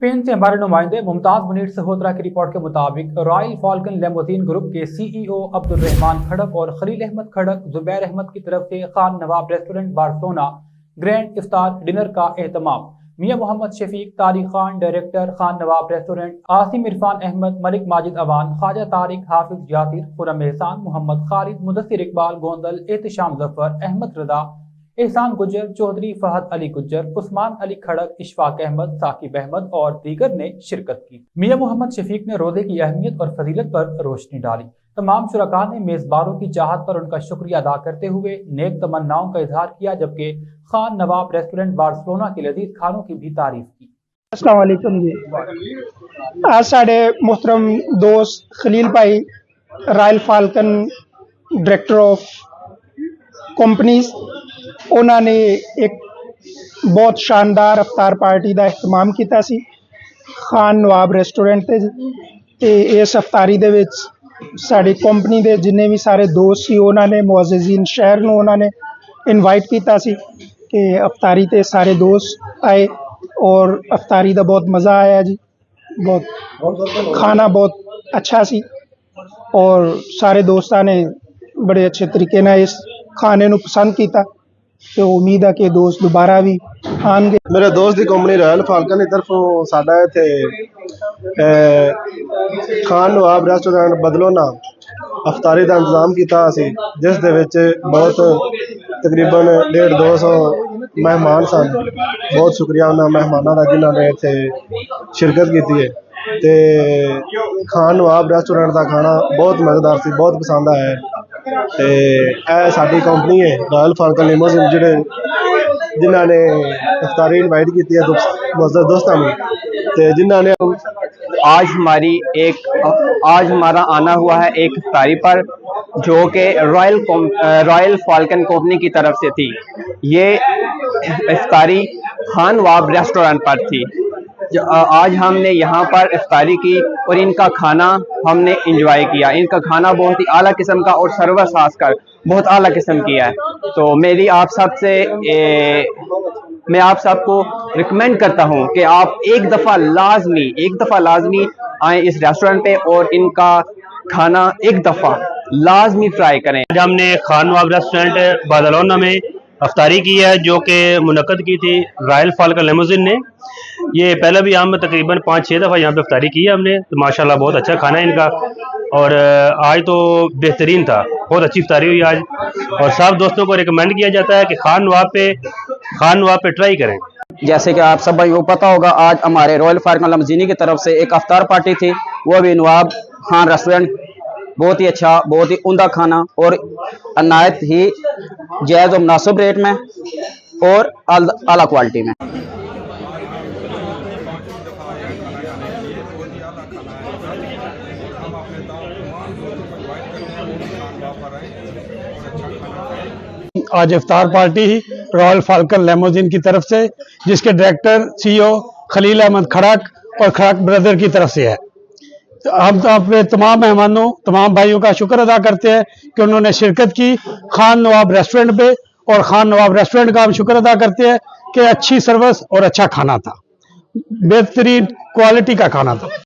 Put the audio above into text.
Pen से हमारे नुमाइंदे मुमताज मुनीर सहोदरा की रिपोर्ट के मुताबिक रॉयल फाल्कन लेमोजीन ग्रुप के CEO अब्दुल रहमान खड़क और खलील अहमद खड़क जुबैर अहमद की तरफ से खान नवाब रेस्टोरेंट बार्सिलोना ग्रैंड इफ्तार डिनर का एहतमाम। मियां मोहम्मद शफीक, तारिक खान डायरेक्टर, खान नवाब रेस्टोरेंट, आसिम इरफान अहमद, मलिक माजिद अवान, ख्वाजा तारिक, हाफिज यासिर, खुरम एहसान, मोहम्मद खालिद, मुदस्सिर इकबाल गोंदल, एहतशाम जफर, अहमद रजा, एहसान गुज्जर, चौधरी फहद अली गुज्जर, उस्मान अली खड़क, इशफाक अहमद, साकिब अहमद और दीगर ने शिरकत की। मियां मोहम्मद शफीक ने रोजे की अहमियत और फजीलत पर रोशनी डाली। तमाम शुरका ने मेजबानों की चाहत पर उनका शुक्रिया अदा करते हुए नेक तमन्नाओं का इजहार किया, जबकि खान नवाब रेस्टोरेंट बार्सिलोना के लजीज खानों की भी तारीफ की। अस्सलाम वालेकुम जी। आज साढ़े मोहतरम दोस्त खलील भाई royal falcon director of companies उन्होंने एक बहुत शानदार अफ्तार पार्टी का एहतमाम किया सी खान नवाब रेस्टोरेंट ते इस अफ्तारी दे विच साड़ी कंपनी के जिन्ने भी सारे दोस्त सी उन्होंने मुअज़्ज़िज़ीन शहर नूं उन्होंने इनवाइट किया सी कि अफ्तारी ते सारे दोस्त आए और अफ्तारी का बहुत मज़ा आया जी। बहुत खाना बहुत अच्छा सी और सारे दोस्तों ने बड़े अच्छे तरीके से इस खाने नूं पसंद किया। तो उम्मीद है कि दोस्त दोबारा भी आएंगे। मेरे दोस्त की कंपनी रॉयल फाल्कन की तरफों साडा इत्थे खान नवाब रेस्टोरेंट बदलोना अफ्तारी का इंतजाम किया सी, जिस दे विच बहुत तकरीबन 150-200 मेहमान सन। बहुत शुक्रिया उन्होंने मेहमानों का जिन्होंने इत्थे शिरकत की है। ते खान नवाब रेस्टोरेंट का खाना बहुत मज़ेदार सी, बहुत पसंद आया है। ते यह साडी कंपनी है रॉयल फाल्कन लेमोजीन जिन्होंने इफ्तारी इनवाइट की है दोस्तों में, ते जिन्होंने आज हमारा आना हुआ है एक इफ्तारी पर, जो कि रॉयल फाल्कन कंपनी की तरफ से थी। ये इफ्तारी खान नवाब रेस्टोरेंट पर थी। आज हमने यहाँ पर इफ्तारी की और इनका खाना हमने इंजॉय किया। इनका खाना बहुत ही आला किस्म का और सर्विस खासकर बहुत आला किस्म की है। तो मैं आप सबको रिकमेंड करता हूँ कि आप एक दफ़ा लाजमी आए इस रेस्टोरेंट पे और इनका खाना एक दफ़ा लाजमी ट्राई करें। आज हमने खान नवाब रेस्टोरेंट बार्सिलोना में अफ्तारी की है, जो कि मुनक्कद की थी रॉयल फाल्कन लेमोजीन ने। ये पहले भी हम तकरीबन 5-6 दफ़ा यहाँ पे अफ्तारी की है हमने, तो माशाल्लाह बहुत अच्छा खाना है इनका। और आज तो बेहतरीन था, बहुत अच्छी अफ्तारी हुई आज। और सब दोस्तों को रिकमेंड किया जाता है कि खान नवाब पे ट्राई करें। जैसे कि आप सब भाई को पता होगा, आज हमारे रॉयल फाल्कन लेमोजीन की तरफ से एक अफ्तार पार्टी थी, वो भी नवाब खान रेस्टोरेंट। बहुत ही अच्छा, बहुत ही उम्दा खाना और अनायत ही जायज़ और मुनासिब रेट में और आला क्वालिटी में। आज इफ्तार पार्टी ही रॉयल फाल्कन लेमोजीन की तरफ से, जिसके डायरेक्टर CEO खलील अहमद खड़क और खड़क ब्रदर की तरफ से है। तो हम तो अपने तमाम मेहमानों, तमाम भाइयों का शुक्र अदा करते हैं कि उन्होंने शिरकत की खान नवाब रेस्टोरेंट पे। और खान नवाब रेस्टोरेंट का हम शुक्र अदा करते हैं कि अच्छी सर्विस और अच्छा खाना था, बेहतरीन क्वालिटी का खाना था।